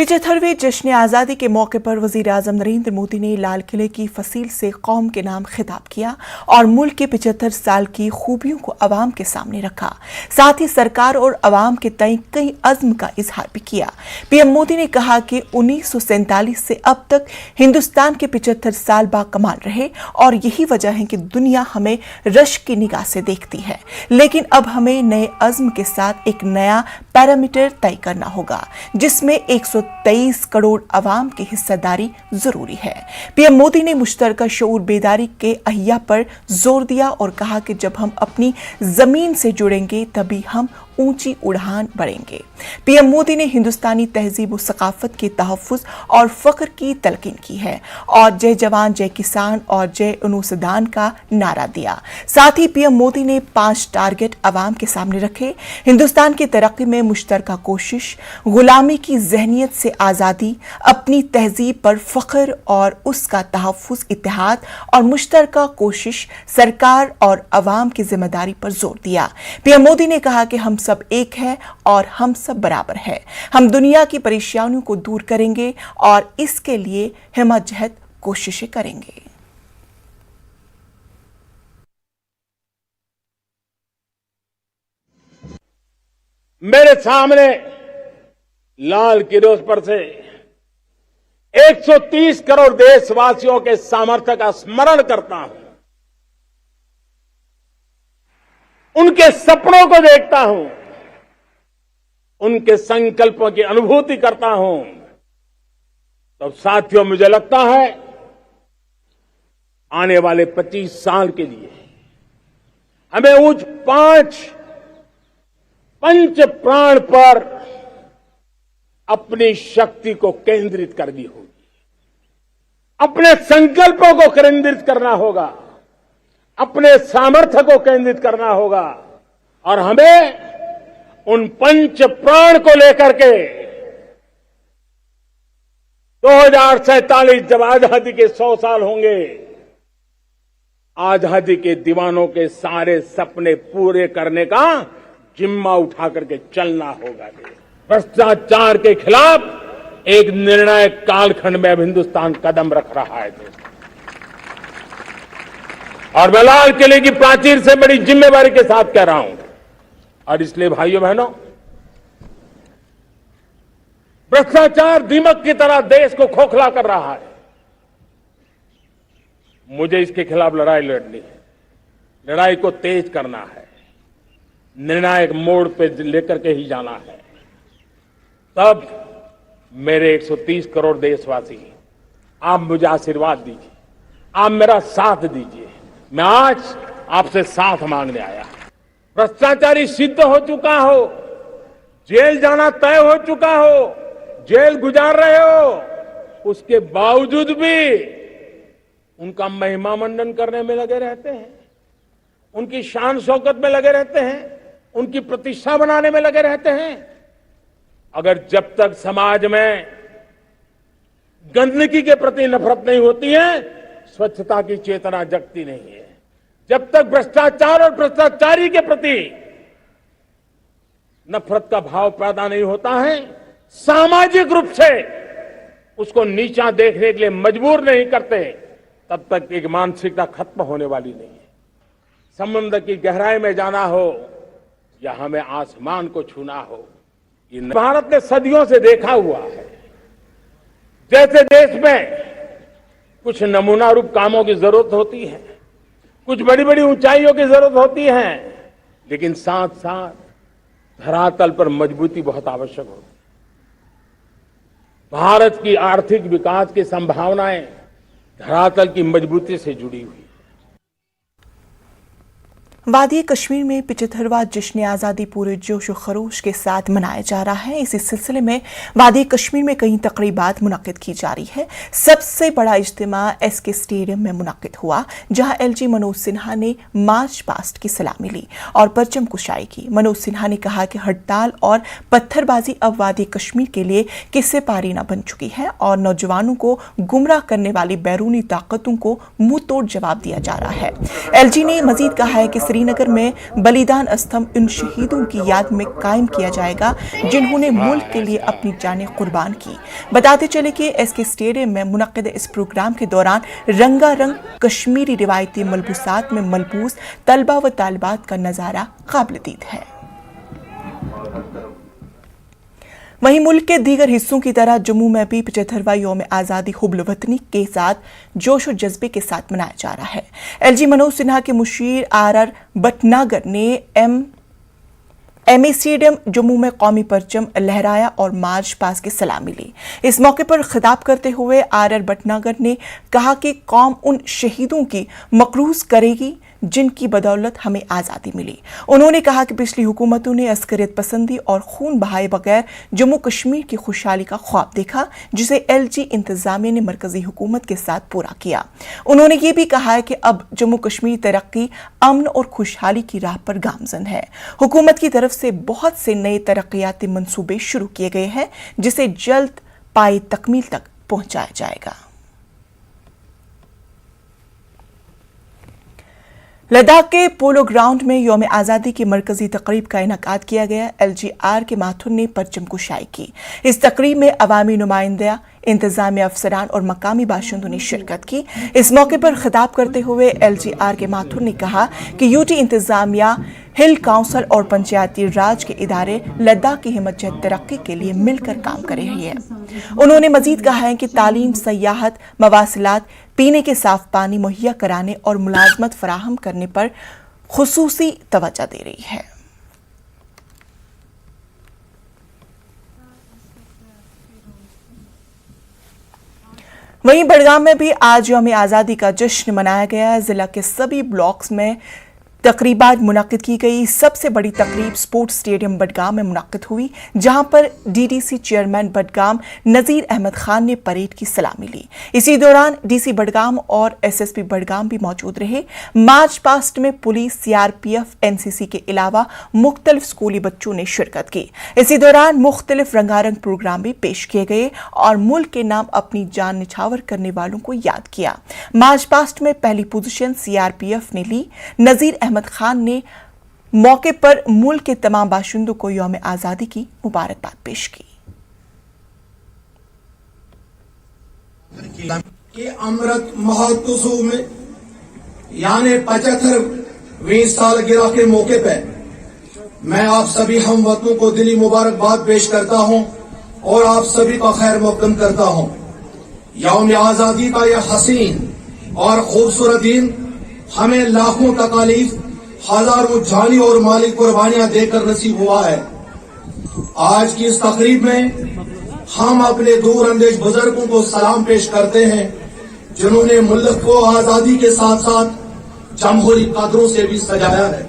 75वें जश्न आज़ादी के मौके पर वज़ीर-ए-आज़म नरेंद्र मोदी ने लाल किले की फसील से कौम के नाम खिताब किया और मुल्क के 75 साल की खूबियों को अवाम के सामने रखा। साथ ही सरकार और अवाम के तय कई अज़्म का इजहार भी किया। पीएम मोदी ने कहा कि 1947 से अब तक हिंदुस्तान के 75 साल बाकमाल रहे और यही वजह है कि दुनिया हमें रश्क की निगाह से देखती है। लेकिन अब हमें नए अज़्म के साथ एक नया पैरामीटर तय करना होगा, जिसमें 123 करोड़ अवाम की हिस्सेदारी जरूरी है। पीएम मोदी ने मुश्तरका शऊर बेदारी के अहिया पर जोर दिया और कहा कि जब हम अपनी जमीन से जुड़ेंगे तभी हम ऊंची उड़ान बढ़ेंगे। पीएम मोदी ने हिंदुस्तानी तहजीब व सकाफत के तहफ़्फ़ुज़ और फ़ख्र की तलकीन की है और जय जवान जय किसान और जय उनूसदान का नारा दिया। साथ ही पीएम मोदी ने 5 टारगेट अवाम के सामने रखे। हिंदुस्तान की तरक्की में मुश्तरका कोशिश, गुलामी की जहनियत से आज़ादी, अपनी तहजीब पर फ़ख्र और उसका तहफ़्फ़ुज़, इत्तेहाद और मुश्तरका कोशिश, सरकार और अवाम की जिम्मेदारी पर जोर दिया। पीएम मोदी ने कहा कि हम सब एक है और हम सब बराबर है। हम दुनिया की परेशानियों को दूर करेंगे और इसके लिए हिम्मत-जहद कोशिशें करेंगे। मेरे सामने लाल किले पर से 130 करोड़ देशवासियों के सामर्थ्य का स्मरण करता हूं, उनके सपनों को देखता हूं, उनके संकल्पों की अनुभूति करता हूं, तब साथियों मुझे लगता है आने वाले 25 साल के लिए हमें उच्च 5 पंच प्राण पर अपनी शक्ति को केंद्रित करनी होगी, अपने संकल्पों को केंद्रित करना होगा, अपने सामर्थ्य को केंद्रित करना होगा और हमें उन पंच प्राण को लेकर के 2047 जब आजादी के 100 साल होंगे, आजादी के दीवानों के सारे सपने पूरे करने का जिम्मा उठा करके चलना होगा। भ्रष्टाचार के खिलाफ एक निर्णायक कालखंड में अब हिंदुस्तान कदम रख रहा है और मैं लाल किले की प्राचीर से बड़ी जिम्मेवारी के साथ कह रहा हूं। और इसलिए भाइयों बहनों, भ्रष्टाचार दीमक की तरह देश को खोखला कर रहा है। मुझे इसके खिलाफ लड़ाई लड़नी है, लड़ाई को तेज करना है, निर्णायक मोड़ पे लेकर के ही जाना है। तब मेरे 130 करोड़ देशवासी, आप मुझे आशीर्वाद दीजिए, आप मेरा साथ दीजिए। मैं आज आपसे साथ मांगने आया। भ्रष्टाचारी सिद्ध हो चुका हो, जेल जाना तय हो चुका हो, जेल गुजार रहे हो, उसके बावजूद भी उनका महिमा मंडन करने में लगे रहते हैं, उनकी शान शौकत में लगे रहते हैं, उनकी प्रतिष्ठा बनाने में लगे रहते हैं। अगर जब तक समाज में गंदगी के प्रति नफरत नहीं होती है, स्वच्छता की चेतना जगती नहीं है। जब तक भ्रष्टाचार और भ्रष्टाचारी के प्रति नफरत का भाव पैदा नहीं होता है, सामाजिक रूप से उसको नीचा देखने के लिए मजबूर नहीं करते, तब तक एक मानसिकता खत्म होने वाली नहीं है। समुद्र की गहराई में जाना हो या हमें आसमान को छूना हो, ये भारत ने सदियों से देखा हुआ है। जैसे देश में कुछ नमूना रूप कामों की जरूरत होती है, कुछ बड़ी बड़ी ऊंचाइयों की जरूरत होती है, लेकिन साथ साथ धरातल पर मजबूती बहुत आवश्यक होती है। भारत की आर्थिक विकास की संभावनाएं धरातल की मजबूती से जुड़ी हुई। वादी कश्मीर में 75वां जश्न आज़ादी पूरे जोश व खरोश के साथ मनाया जा रहा है। इसी सिलसिले में वादी कश्मीर में कई तकरीबात मुनक्किद की जा रही है। सबसे बड़ा इज्तिमा SK स्टेडियम में मुनक्किद हुआ, जहां LG मनोज सिन्हा ने मार्च पास्ट की सलामी ली और परचम कुशाई की। मनोज सिन्हा ने कहा कि हड़ताल और पत्थरबाजी अब वादी कश्मीर के लिए किस्से पारी न बन चुकी है और नौजवानों को गुमराह करने वाली बैरूनी ताकतों को मुंह तोड़ जवाब दिया जा रहा है। LG ने मजीद कहा है कि श्रीनगर में बलिदान स्तंभ उन शहीदों की याद में कायम किया जाएगा जिन्होंने मुल्क के लिए अपनी जानें कुर्बान की। बताते चले कि एसके स्टेडियम में मुनक्किद इस प्रोग्राम के दौरान रंगारंग कश्मीरी रिवायती मलबूसात में मलबूस तलबा व तालिबात का नजारा काबिल-ए-दीद है। वहीं मुल्क के दीगर हिस्सों की तरह जम्मू में भी 75वां यौम आज़ादी हुब्ल वतनी के साथ जोश और जज्बे के साथ मनाया जा रहा है। एलजी मनोज सिन्हा के मुशीर आर भटनागर ने एमए स्टेडियम जम्मू में कौमी परचम लहराया और मार्च पास की सलामी ली। इस मौके पर खिताब करते हुए आर भटनागर ने कहा कि कौम उन शहीदों की मकरूज करेगी जिनकी बदौलत हमें आज़ादी मिली। उन्होंने कहा कि पिछली हुकूमतों ने अस्करियत पसंदी और खून बहाए बगैर जम्मू कश्मीर की खुशहाली का ख्वाब देखा, जिसे एलजी इंतजामिया ने मरकजी हुकूमत के साथ पूरा किया। उन्होंने ये भी कहा है कि अब जम्मू कश्मीर तरक्की, अमन और खुशहाली की राह पर गामजन है। हुकूमत की तरफ से बहुत से नए तरक्याती मंसूबे शुरू किए गए हैं, जिसे जल्द पाए तकमील तक पहुंचाया जाएगा। लद्दाख के पोलो ग्राउंड में यौम आज़ादी की मरकजी तकरीब का इनेकाद किया गया। एलजीआर के माथुर ने परचम कुशाई की। इस तकरीब में अवामी नुमाइंदा, इंतजामी अफसरान और मकामी बाशिंदों ने शिरकत की। इस मौके पर खिताब करते हुए एलजीआर के माथुर ने कहा कि यूटी इंतजामिया, हिल काउंसिल और पंचायती राज के इदारे लद्दाख की हिम्मत तरक्की के लिए मिलकर काम कर रही है। उन्होंने मजीद कहा है कि तालीम, सयाहत, मवासिलात, पीने के साफ पानी मुहैया कराने और मुलाजमत फराहम करने पर खुसूसी तवज्जो दे रही है। वहीं बड़गाम में भी आज यौम आज़ादी का जश्न मनाया गया। जिला के सभी ब्लॉक्स में तकरीबात मुनक्किद की गई। सबसे बड़ी तकरीब स्पोर्ट्स स्टेडियम बडगाम में मुनक्किद हुई, जहां पर डीडीसी चेयरमैन बडगाम नजीर अहमद खान ने परेड की सलामी ली। इसी दौरान डीसी बडगाम और एसएसपी बडगाम भी मौजूद रहे। मार्च पास्ट में पुलिस, सीआरपीएफ, एनसीसी के अलावा मुख्तलिफ स्कूली बच्चों ने शिरकत की। इसी दौरान मुख्तलिफ रंगारंग प्रोग्राम भी पेश किए गए और मुल्क के नाम अपनी जान निछावर करने वालों को याद किया। मार्च पास्ट में पहली पोजीशन सीआरपीएफ ने ली। नजीर अहमद खान ने मौके पर मुल्क के तमाम बाशिंदों को यौम आज़ादी की मुबारकबाद पेश की। अमृत महोत्सव में यानी 75वीं सालगिरह के मौके पर मैं आप सभी हमवतनों को दिली मुबारकबाद पेश करता हूं और आप सभी का खैर मकदम करता हूं। यौम आज़ादी का यह हसीन और खूबसूरत दिन हमें लाखों तकालीफ, हजारों जानी और माली कुर्बानियां देकर नसीब हुआ है। आज की इस तकरीब में हम अपने दूर अंदेश बुजुर्गों को सलाम पेश करते हैं, जिन्होंने मुल्क को आजादी के साथ साथ जमहूरी कदरों से भी सजाया है।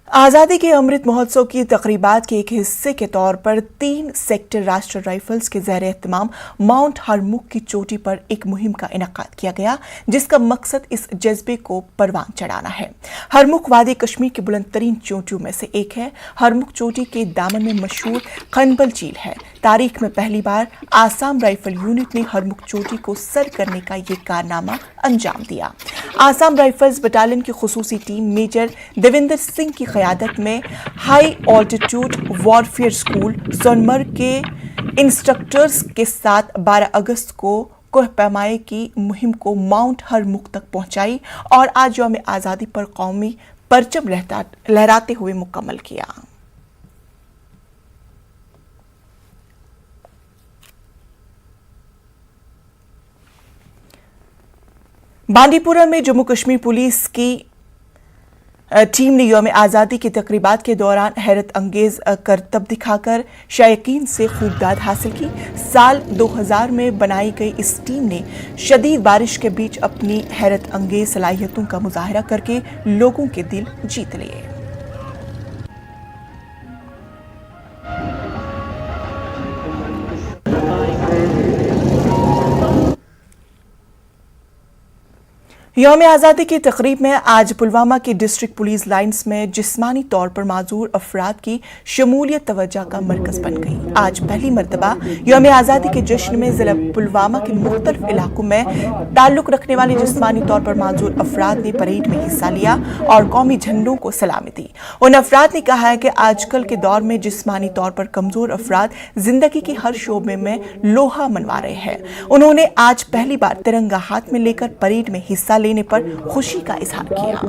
आज़ादी के अमृत महोत्सव की तकरीबात के एक हिस्से के तौर पर 3 सेक्टर राष्ट्रीय राइफल्स के ज़ेर एहतमाम माउंट हरमुख की चोटी पर एक मुहिम का इनेकाद किया गया, जिसका मकसद इस जज्बे को परवान चढ़ाना है। हरमुख वादी कश्मीर की बुलंद तरीन चोटियों में से एक है। हरमुख चोटी के दामन में मशहूर खनबल झील है। तारीख में पहली बार आसाम राइफल यूनिट ने हरमुख चोटी को सर करने का ये कारनामा अंजाम दिया। आसाम राइफल्स बटालियन की खुसूसी टीम मेजर देविंदर सिंह की क़यादत में high altitude warfare school Sonmarg के इंस्ट्रक्टर्स के साथ 12 अगस्त को कोह पैमाए की मुहिम को माउंट हरमुख तक पहुंचाई और आज यौम आज़ादी पर कौमी परचम लहराते हुए मुकम्मल किया। बांदीपुरा में जम्मू कश्मीर पुलिस की टीम ने यौम आज़ादी की तकरीबात के दौरान हैरत अंगेज करतब दिखाकर शायकीन से खूबदाद हासिल की। साल 2000 में बनाई गई इस टीम ने शदीद बारिश के बीच अपनी हैरत अंगेज सलाहियतों का मुजाहरा करके लोगों के दिल जीत लिए। यौम आज़ादी की तकरीब में आज पुलवामा की डिस्ट्रिक्ट पुलिस लाइन्स में जिस्मानी तौर पर माजूर अफराद की शमूलियत तवज्जो का मरकज बन गई। आज पहली मरतबा यौम आज़ादी के जश्न में जिला पुलवामा के मुख्तलिफ इलाकों में ताल्लुक रखने वाले जिस्मानी तौर पर माजूर अफराद ने परेड में हिस्सा लिया और कौमी झंडों को सलामी दी। उन अफराद ने कहा है कि आजकल के दौर में जिस्मानी तौर पर कमजोर अफराद जिंदगी की हर शोबे में लोहा मनवा रहे हैं। उन्होंने आज पहली बार तिरंगा हाथ में लेकर परेड में हिस्सा लेने पर खुशी का इजहार किया।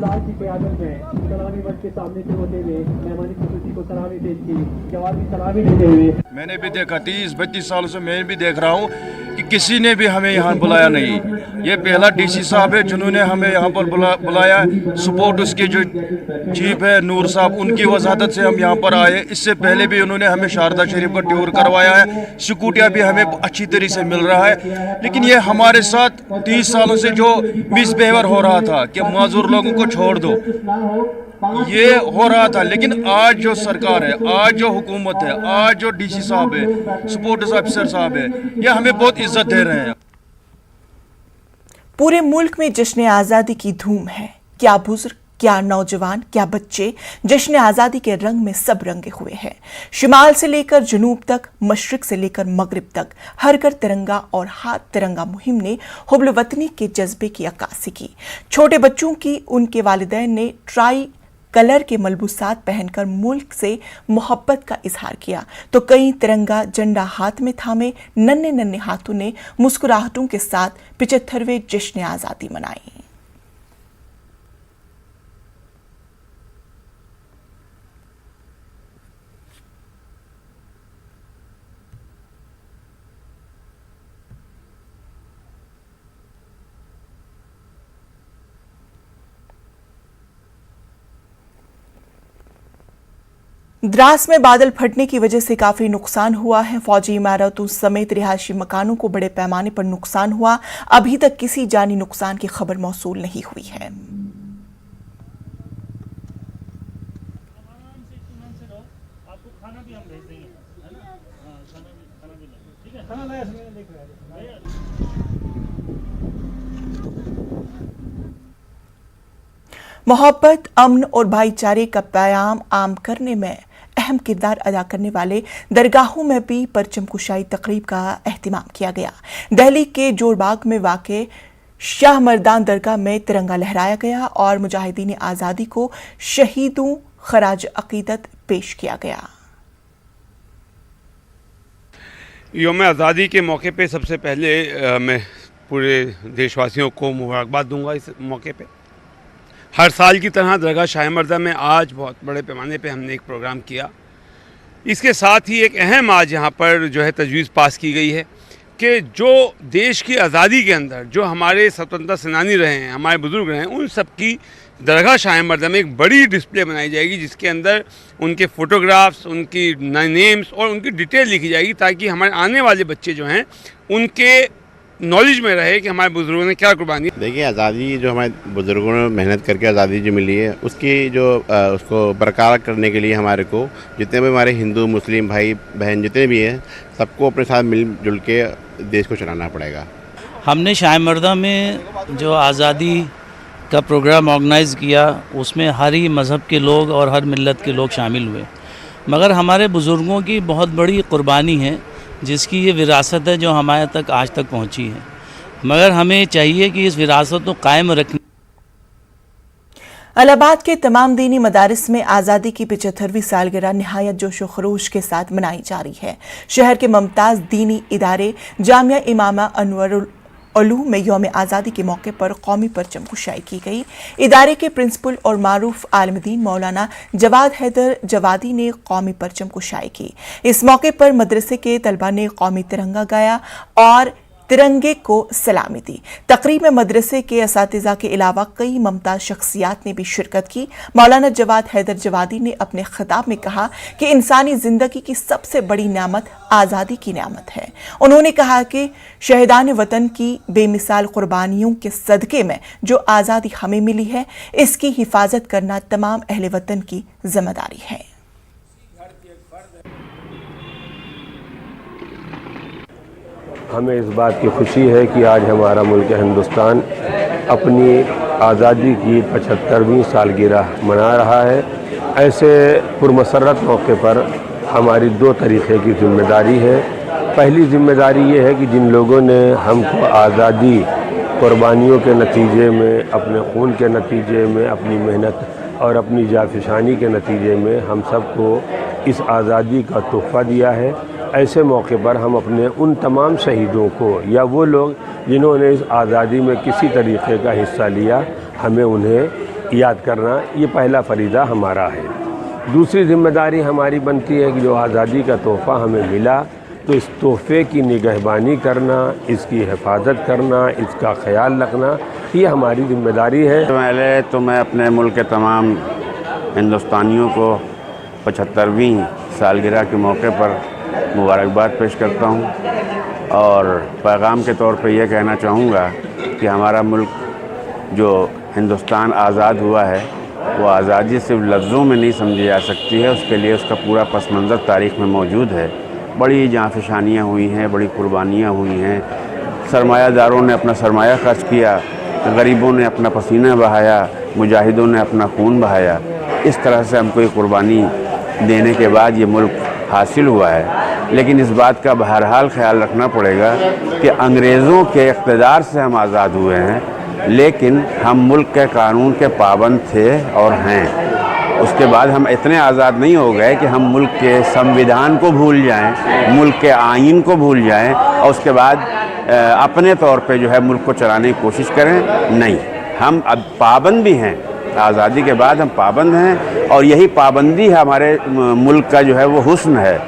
मैंने भी देखा 30-32 सालों से मैं भी देख रहा हूँ कि किसी ने भी हमें यहाँ बुलाया नहीं। ये पहला डीसी साहब है जिन्होंने हमें यहाँ पर बुलाया। सपोर्ट उसके जो चीफ है नूर साहब, उनकी वजाहत से हम यहाँ पर आए। इससे पहले भी उन्होंने हमें शारदा शरीफ का टूर करवाया है। सिक्योरिटी भी हमें अच्छी तरीके से मिल रहा है। लेकिन ये हमारे साथ 30 सालों से जो मिसबिहेवियर हो रहा था कि माजूर लोगों को छोड़ दो, ये हो रहा था। लेकिन आज जो सरकार है, आज जो हुकूमत है, आज जो डीसी साहब है, सपोर्ट्स ऑफिसर साहब है, ये हमें बहुत इज्जत दे रहे हैं। पूरे मुल्क में जश्न आज़ादी की धूम है। क्या बुजुर्ग, क्या नौजवान, क्या बच्चे जश्न आज़ादी के रंग में सब रंगे हुए हैं। शुमाल से लेकर जनूब तक, मशरिक से लेकर मगरिब तक हर घर तिरंगा और हाथ तिरंगा मुहिम ने हुब्ल वतनी के जज्बे की अक्कासी की। छोटे बच्चों की उनके वालिदैन ने ट्राई कलर के मलबूसात पहनकर मुल्क से मोहब्बत का इजहार किया, तो कई तिरंगा झंडा हाथ में थामे नन्हे नन्हे हाथों ने मुस्कुराहटों के साथ 75वें जश्न आज़ादी मनाई। द्रास में बादल फटने की वजह से काफी नुकसान हुआ है। फौजी इमारतों समेत रिहायशी मकानों को बड़े पैमाने पर नुकसान हुआ। अभी तक किसी जानी नुकसान की खबर मौसूल नहीं हुई है। मोहब्बत, अमन और भाईचारे का पैगाम आम करने में अहम किरदार अदा करने वाले दरगाहों में भी परचम कुशाई तकरीब का एहतिमाम किया गया। दिल्ली के जोरबाग में वाक़े शाह मर्दान दरगाह में तिरंगा लहराया गया और मुजाहिदीन आज़ादी को शहीदों खराज अकीदत पेश किया गया। यौम आज़ादी के मौके पे सबसे पहले मैं पूरे देशवासियों को मुबारकबाद दूंगा। इस मौके पे हर साल की तरह दरगाह शाह मर्दान में आज बहुत बड़े पैमाने पे हमने एक प्रोग्राम किया। इसके साथ ही एक अहम आज यहाँ पर जो है तजवीज़ पास की गई है कि जो देश की आज़ादी के अंदर जो हमारे स्वतंत्रता सेनानी रहे हैं, हमारे बुज़ुर्ग रहे हैं, उन सब की दरगाह शाह मर्दान में एक बड़ी डिस्प्ले बनाई जाएगी, जिसके अंदर उनके फ़ोटोग्राफ्स, उनकी नेम्स और उनकी डिटेल लिखी जाएगी, ताकि हमारे आने वाले बच्चे जो हैं उनके नॉलेज में रहे कि हमारे बुजुर्गों ने क्या कुर्बानी। देखिए, आज़ादी जो हमारे बुजुर्गों ने मेहनत करके आज़ादी जो मिली है, उसकी जो उसको बरकरार करने के लिए हमारे को जितने भी हमारे हिंदू मुस्लिम भाई बहन जितने भी हैं, सबको अपने साथ मिलजुल के देश को चलाना पड़ेगा। हमने शाह मर्दान में जो आज़ादी का प्रोग्राम ऑर्गेनाइज़ किया, उसमें हर ही मज़हब के लोग और हर मिल्लत के लोग शामिल हुए, मगर हमारे बुज़ुर्गों की बहुत बड़ी कुर्बानी है, जिसकी ये विरासत है जो हमारे तक आज तक पहुंची है। मगर हमें चाहिए कि इस विरासत को कायम रखने। इलाहाबाद के तमाम दीनी मदारिस में आज़ादी की 75वीं सालगिरह निहायत जोशो खरोश के साथ मनाई जा रही है। शहर के मुमताज़ दीनी इदारे जामिया इमामा अनवरुल उलूम में यौम आज़ादी के मौके पर कौमी परचम कुशाई की गई। इदारे के प्रिंसिपल और मारूफ आलिमदीन मौलाना जवाद हैदर जवादी ने कौमी परचम कुशाई की। इस मौके पर मदरसे के तलबा ने कौमी तिरंगा गाया और तिरंगे को सलामी दी। तकरीब में मदरसे के असातिज़ा के अलावा कई मुमताज़ शख्सियात ने भी शिरकत की। मौलाना जवाद हैदर जवादी ने अपने खिताब में कहा कि इंसानी ज़िंदगी की सबसे बड़ी नेमत आज़ादी की नेमत है। उन्होंने कहा कि शहीदान वतन की बेमिसाल कुर्बानियों के सदक़े में जो आज़ादी हमें मिली है, इसकी हिफाजत करना तमाम अहले वतन की जिम्मेदारी है। हमें इस बात की खुशी है कि आज हमारा मुल्क हिंदुस्तान अपनी आज़ादी की 75वीं सालगिरह मना रहा है। ऐसे पुरमसरत मौके पर हमारी दो तरीक़े की जिम्मेदारी है। पहली जिम्मेदारी ये है कि जिन लोगों ने हमको आज़ादी कुर्बानियों के नतीजे में, अपने खून के नतीजे में, अपनी मेहनत और अपनी जाफिशानी के नतीजे में हम सबको इस आज़ादी का तोहफ़ा दिया है, ऐसे मौके पर हम अपने उन तमाम शहीदों को या वो लोग जिन्होंने इस आज़ादी में किसी तरीक़े का हिस्सा लिया, हमें उन्हें याद करना ये पहला फरीज़ा हमारा है। दूसरी जिम्मेदारी हमारी बनती है कि जो आज़ादी का तोहफ़ा हमें मिला तो इस तोहफ़े की निगहबानी करना, इसकी हिफाजत करना, इसका ख्याल रखना, ये हमारी जिम्मेदारी है। पहले तो मैं अपने मुल्क के तमाम हिंदुस्तानियों को 75वीं सालगिरह के मौके पर मुबारकबाद पेश करता हूँ और पैगाम के तौर पे ये कहना चाहूँगा कि हमारा मुल्क जो हिंदुस्तान आज़ाद हुआ है वो आज़ादी सिर्फ लफ्ज़ों में नहीं समझी जा सकती है, उसके लिए उसका पूरा पस मंज़र तारीख़ में मौजूद है। बड़ी जाँफशानियाँ हुई हैं, बड़ी कुर्बानियाँ हुई हैं, सरमायादारों ने अपना सरमाया खर्च किया, गरीबों ने अपना पसीना बहाया, मुजाहिदों ने अपना खून बहाया। इस तरह से हमको ये कुर्बानी देने के बाद ये मुल्क हासिल हुआ है। लेकिन इस बात का बहरहाल ख्याल रखना पड़ेगा कि अंग्रेज़ों के इक़्तिदार से हम आज़ाद हुए हैं, लेकिन हम मुल्क के कानून के पाबंद थे और हैं। उसके बाद हम इतने आज़ाद नहीं हो गए कि हम मुल्क के संविधान को भूल जाएं, मुल्क के आइन को भूल जाएं और उसके बाद अपने तौर पे जो है मुल्क को चलाने की कोशिश करें। नहीं, हम अब पाबंद भी हैं, आज़ादी के बाद हम पाबंद हैं और यही पाबंदी हमारे मुल्क का जो है वो हुस्न है।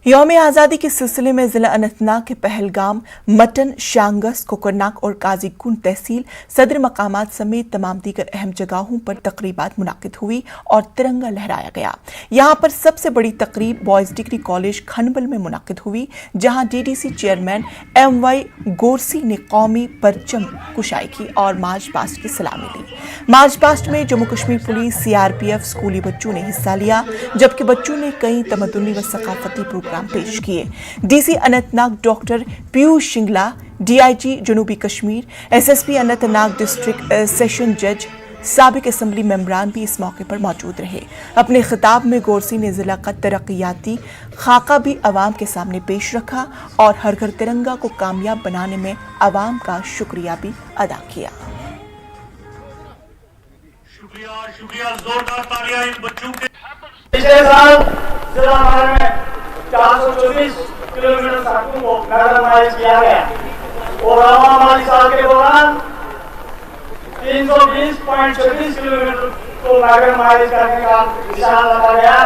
यौम आज़ादी के सिलसिले में जिला अनंतनाग के पहलगाम, मटन, शांगस, कोकरनाग और काजीकुंड तहसील सदर मकामात समेत तमाम दीगर अहम जगहों पर तकरीबात मुनाकिद हुई और तिरंगा लहराया गया। यहाँ पर सबसे बड़ी तकरीब बॉयज़ डिग्री कॉलेज खनबल में मुनाकिद हुई, जहाँ DDC चेयरमैन MY गोरसी ने कौमी परचम कुशाई की और मार्च पास्ट की सलामी दी। मार्च पास्ट में जम्मू कश्मीर पुलिस, CRPF, स्कूली बच्चों ने हिस्सा लिया, जबकि बच्चों ने कई तमद्दुनी व सकाफती प्रोग्राम पेश किए। DC Anantnag doctor Piyush Shingla, DIG जनूबी Kashmir, SSP Anantnag district session जज, साबिक असम्बली मेंबरान भी इस मौके पर मौजूद रहे। अपने खिताब में गोरसी ने जिला का तरक्याती खाका भी अवाम के सामने पेश रखा और हर घर तिरंगा को कामयाब बनाने में अवाम का शुक्रिया भी अदा किया। शुक्रिया, जोरदार तालियां इन बच्चों के। पिछले साल जिला भर में 424 किलोमीटर सड़कों को मैग्नेटाइज किया गया और हमारे साल के दौरान 320.26 किलोमीटर को मैग्नेटाइज करने का निशान रखा गया,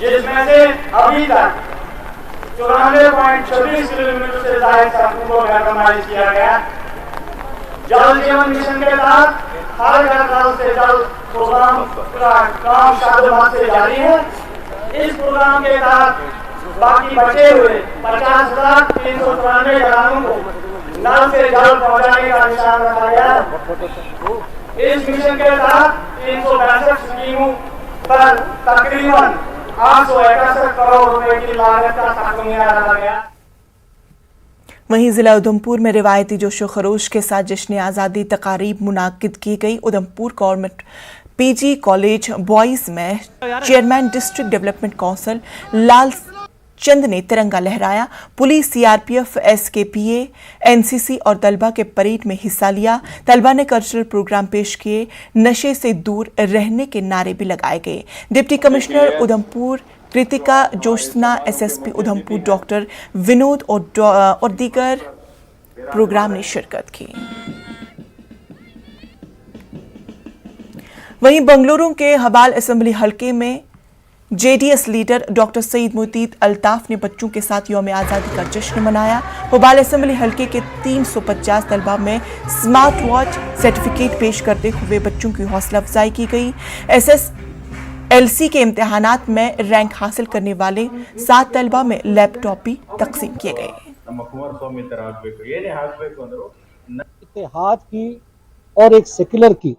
जिसमें से अभी तक 94.26 किलोमीटर से ज्यादा सड़कों को मैग्नेटाइज किया गया। जल जीवन मिशन के तहत हर घर नल से जल प्रोग्राम का काम शादमात से जारी है। इस प्रोग्राम के तहत बाकी बचे हुए 50,394 घरों को नल से जल पहुंचाने का निशान रखा गया। इस मिशन के तहत 362 स्कीमों पर तकरीबन 861 करोड़ रुपए की लागत का तखमीना रखा गया। वहीं जिला उधमपुर में रिवायती जोशो खरोश के साथ जश्न आज़ादी तकारीब मुनाकिद की गई। Udhampur government PG college boys में chairman district development council Lal Chand ने तिरंगा लहराया। पुलिस, CRPF, SKPA, NCC और तलबा के परेड में हिस्सा लिया। तलबा ने कल्चरल प्रोग्राम पेश किए। नशे से दूर रहने के नारे भी लगाए गए। Deputy commissioner Udhampur Kritika Joshna, SSP Udhampur doctor Vinod और दीगर प्रोग्राम ने शिरकत की। वहीं बंगलुरु के हबाल असेंबली हलके में JDS leader doctor Saeed Muteed Altaf ने बच्चों के साथ यौम आज़ादी का जश्न मनाया। हबाल असेंबली हलके के 350 तलबा में स्मार्ट वॉच सर्टिफिकेट पेश करते हुए बच्चों की हौसला अफजाई की गई। SSLC के इम्तिहानात में रैंक हासिल करने वाले 7 तलबा में लैपटॉप भी तकसीम किए गए। इत्तेहाद की और एक सेक्युलर की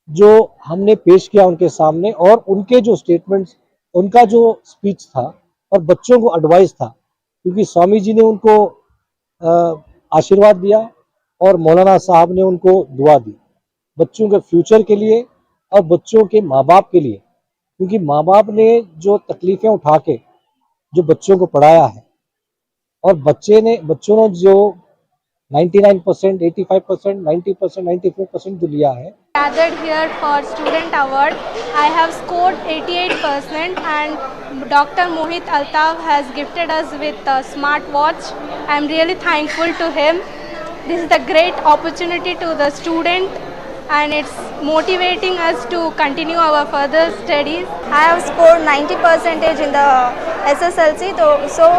जो हमने पेश किया उनके सामने, और उनके जो स्टेटमेंट्स, उनका जो स्पीच था और बच्चों को एडवाइस था, क्योंकि स्वामी जी ने उनको आशीर्वाद दिया और मौलाना साहब ने उनको दुआ दी बच्चों के फ्यूचर के लिए और बच्चों के माँ बाप के लिए, क्योंकि माँ बाप ने जो तकलीफ़ें उठा के जो बच्चों को पढ़ाया है और बच्चों ने जो 99%, 85%, 90%, 94% जो लिया है। Gathered here for student award. I have scored 88% and Dr. Mohit Altaf has gifted us with a smart watch. I am really thankful to him. This is a great opportunity to the student and it's motivating us to continue our further studies. I have scored 90% in the SSLC. So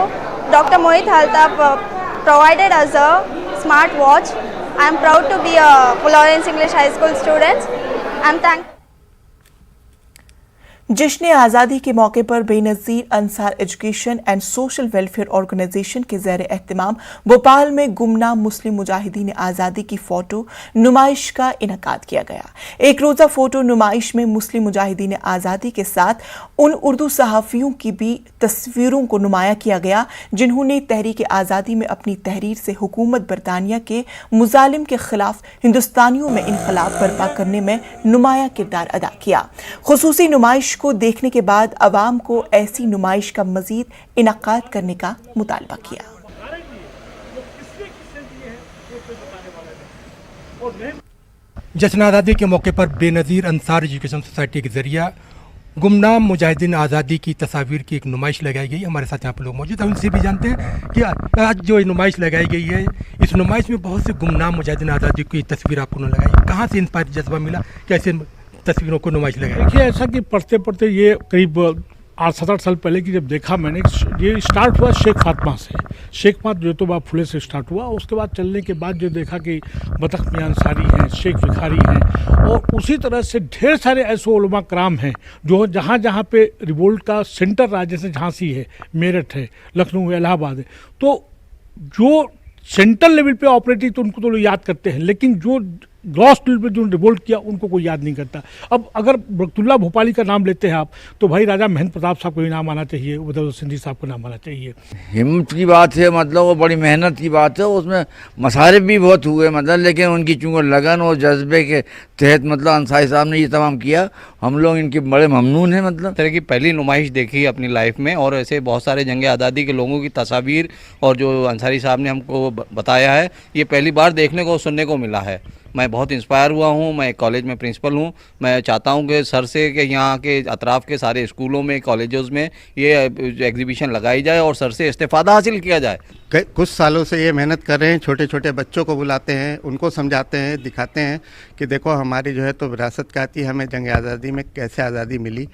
Dr. Mohit Altaf provided us a smart watch. I am proud to be a Lawrence English High School student. I am thankful. जश्न आज़ादी के मौके पर Benazir Ansar education and social welfare organisation के ज़ेर एहतमाम भोपाल में गुमनाम मुस्लिम मुजाहिदीन आज़ादी की फ़ोटो नुमाइश का इनकाद किया गया। एक रोज़ा फ़ोटो नुमाइश में मुस्लिम मुजाहिदीन आज़ादी के साथ उन उर्दू सहाफ़ियों की भी तस्वीरों को नुमाया किया गया जिन्होंने तहरीक आज़ादी में अपनी तहरीर से हुकूमत बरतानिया के मुजालिम के खिलाफ हिंदुस्तानियों में इनकलाब बर्पा करने में नुमाया किरदार अदा किया। खुसूसी नुमाइश को देखने के बाद अवाम को ऐसी नुमाइश का मजीद इनकाद करने का मुतालबा किया। जश्न आज़ादी के मौके पर बेनज़ीर अंसार एजुकेशन सोसाइटी के जरिए गुमनाम मुजाहिदीन आज़ादी की तस्वीर की एक नुमाइश लगाई गई। हमारे साथ यहाँ पर लोग मौजूद हैं, उनसे भी जानते हैं कि आज जो नुमाइश लगाई गई है, इस नुमाइश में बहुत से गुमनाम मुजाहिदीन आज़ादी की तस्वीर आपको लगाई, कहाँ से इंस्पायर जज्बा मिला, कैसे तस्वीरों को नुमाइश लगाई? देखिए, ऐसा कि पढ़ते पढ़ते ये करीब 8-7 साल पहले की जब देखा मैंने, ये स्टार्ट हुआ शेख फातिमा से, शेख फातिमा ज्योतिबा फुले से स्टार्ट हुआ। उसके बाद चलने के बाद जो देखा कि बतख मियां अंसारी हैं, शेख भिखारी हैं, और उसी तरह से ढेर सारे ऐसे उलमा कराम हैं जो जहाँ जहाँ पे रिवोल्ट का सेंटर रहा, जैसे झांसी है, मेरठ है, लखनऊ है, इलाहाबाद है, तो जो सेंट्रल लेवल पे ऑपरेटिव तो उनको तो लोग याद करते हैं, लेकिन जो ग्रॉस लेवल पे जो रिवोल्ट किया उनको कोई याद नहीं करता। अब अगर बरकतुल्लाह भोपाली का नाम लेते हैं आप, तो भाई राजा महेंद्र प्रताप साहब को भी नाम आना चाहिए, उदय सिंधी साहब को नाम आना चाहिए। हिम्मत की बात है, मतलब वो बड़ी मेहनत की बात है, उसमें मसारिफ भी बहुत हुए, मतलब लेकिन उनकी चूँकि लगन और जज्बे के तहत मतलब अंसारी साहब ने ये तमाम किया, हम लोग इनके बड़े ममनून हैं। मतलब तरह की पहली नुमाइश देखी अपनी लाइफ में, और ऐसे बहुत सारे जंग आज़ादी के लोगों की तस्वीर और जो अंसारी साहब ने हमको बताया है, ये पहली बार देखने को सुनने को मिला है। मैं बहुत इंस्पायर हुआ हूँ। मैं कॉलेज में प्रिंसिपल हूँ। मैं चाहता हूँ कि सर से कि यहाँ के अतराफ़ के सारे स्कूलों में, कॉलेजों में ये एग्जीबिशन लगाई जाए और सर से इस्तेफ़ादा हासिल किया जाए। कुछ सालों से ये मेहनत कर रहे हैं, छोटे छोटे बच्चों को बुलाते हैं, उनको समझाते हैं, दिखाते हैं कि देखो हमारी जो है तो विरासत क्या थी, हमें जंग आज़ादी में कैसे आज़ादी मिली,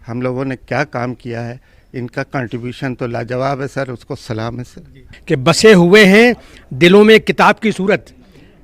हम लोगों ने क्या काम किया है, इनका कंट्रीब्यूशन तो लाजवाब है सर, उसको सलाम है सर। कि बसे हुए हैं दिलों में किताब की सूरत,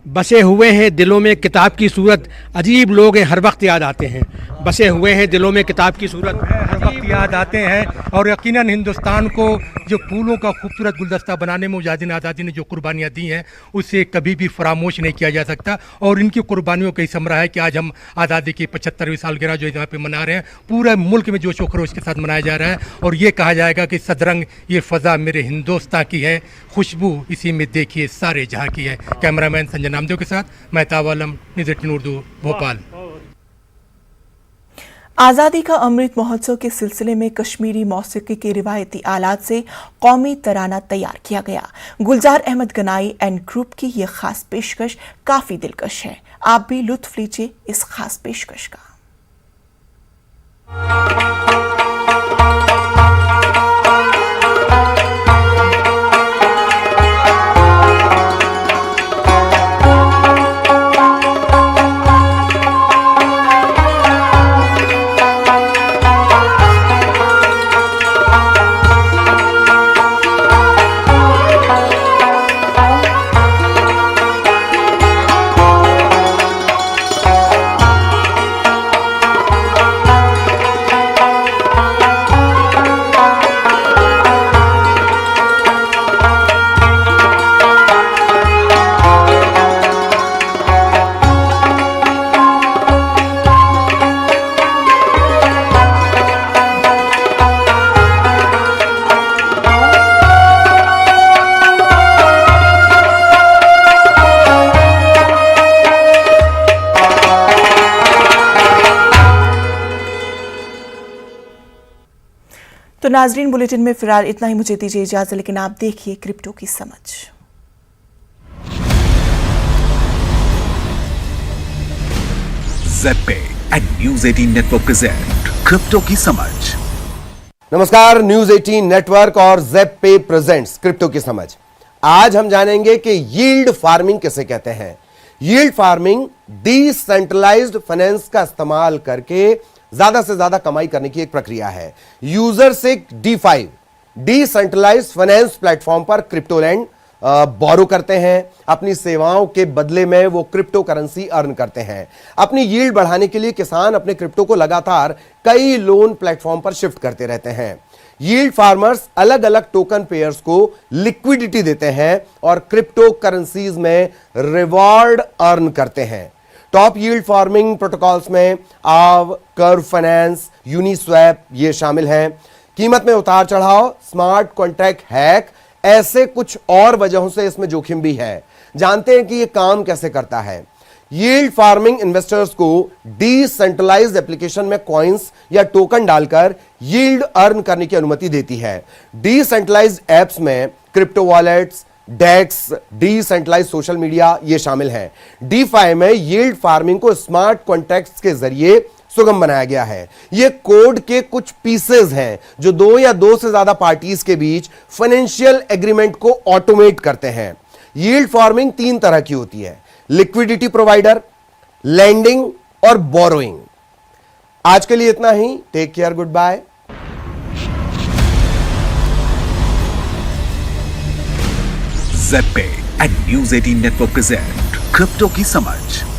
बसे हुए हैं दिलों में किताब की सूरत, अजीब लोग हैं हर वक्त याद आते हैं। बसे हुए हैं दिलों में किताब की सूरत, हर वक्त याद आते हैं। और यकीनन हिंदुस्तान को जो फूलों का खूबसूरत गुलदस्ता बनाने में मुजाहिदीन आज़ादी ने जो कुर्बानियाँ दी हैं, उससे कभी भी फरामोश नहीं किया जा सकता। और इनकी कुर्बानियों का ही समरा है कि आज हम आज़ादी की 75वीं सालगिरह जो यहाँ पे मना रहे हैं, पूरे मुल्क में जोश व खरोश के साथ मनाया जा रहा है। और ये कहा जाएगा कि सदरंग ये फ़ज़ा मेरे हिंदुस्तान की है, खुशबू इसी में देखिए सारे जहाँ की है। कैमरामैन संजय नामदेव के साथ मेहताब आलम, न्यूज़ 18 उर्दू, भोपाल। आज़ादी का अमृत महोत्सव के सिलसिले में कश्मीरी मौसीकी के रिवायती आलात से कौमी तराना तैयार किया गया। गुलजार अहमद गनाई एंड ग्रुप की यह खास पेशकश काफ़ी दिलकश है। आप भी लुत्फ लीजिए इस खास पेशकश का। तो नाजरीन, बुलेटिन में फिलहाल इतना ही। मुझे दीजिए इजाजत, लेकिन आप देखिए क्रिप्टो की समझ। ZebPay and news 18 network present crypto की समझ। नमस्कार, न्यूज़ 18 नेटवर्क और ज़ेड-पे प्रेजेंट्स क्रिप्टो की समझ। आज हम जानेंगे कि यील्ड फार्मिंग किसे कहते हैं। यील्ड फार्मिंग डिसेंट्रलाइज्ड फाइनेंस का इस्तेमाल करके ज्यादा से ज्यादा कमाई करने की एक प्रक्रिया है। यूजर से DeFi डिसेंट्रलाइज्ड फाइनेंस प्लेटफॉर्म पर क्रिप्टो लैंड बोरो करते हैं। अपनी सेवाओं के बदले में वो क्रिप्टो करेंसी अर्न करते हैं। अपनी यील्ड बढ़ाने के लिए किसान अपने क्रिप्टो को लगातार कई लोन प्लेटफॉर्म पर शिफ्ट करते रहते हैं। यील्ड फार्मर्स अलग अलग टोकन पेयर्स को लिक्विडिटी देते हैं और क्रिप्टो करेंसीज में रिवॉर्ड अर्न करते हैं। टॉप यील्ड फार्मिंग प्रोटोकॉल्स में आव, कर्व फाइनेंस, यूनिस्वैप ये शामिल हैं। कीमत में उतार चढ़ाव, स्मार्ट कॉन्ट्रैक्ट हैक, ऐसे कुछ और वजहों से इसमें जोखिम भी है। जानते हैं कि यह काम कैसे करता है। यील्ड फार्मिंग इन्वेस्टर्स को डिसेंट्रलाइज्ड एप्लीकेशन में कॉइन्स या टोकन डालकर यील्ड अर्न करने की अनुमति देती है। डिसेंट्रलाइज्ड एप्स में क्रिप्टो वॉलेट्स, डेक्स, डिसेंट्रलाइज्ड सोशल मीडिया ये शामिल हैं। DeFi में यील्ड फार्मिंग को स्मार्ट कॉन्ट्रैक्ट्स के जरिए सुगम बनाया गया है। ये कोड के कुछ पीसेस हैं जो 2 या 2 से ज्यादा पार्टीज के बीच फाइनेंशियल एग्रीमेंट को ऑटोमेट करते हैं। यील्ड फार्मिंग 3 तरह की होती है: लिक्विडिटी प्रोवाइडर, लैंडिंग और बोरोइंग। आज के लिए इतना ही। Take care, goodbye. ZebPay and news 18 network present crypto की समझ।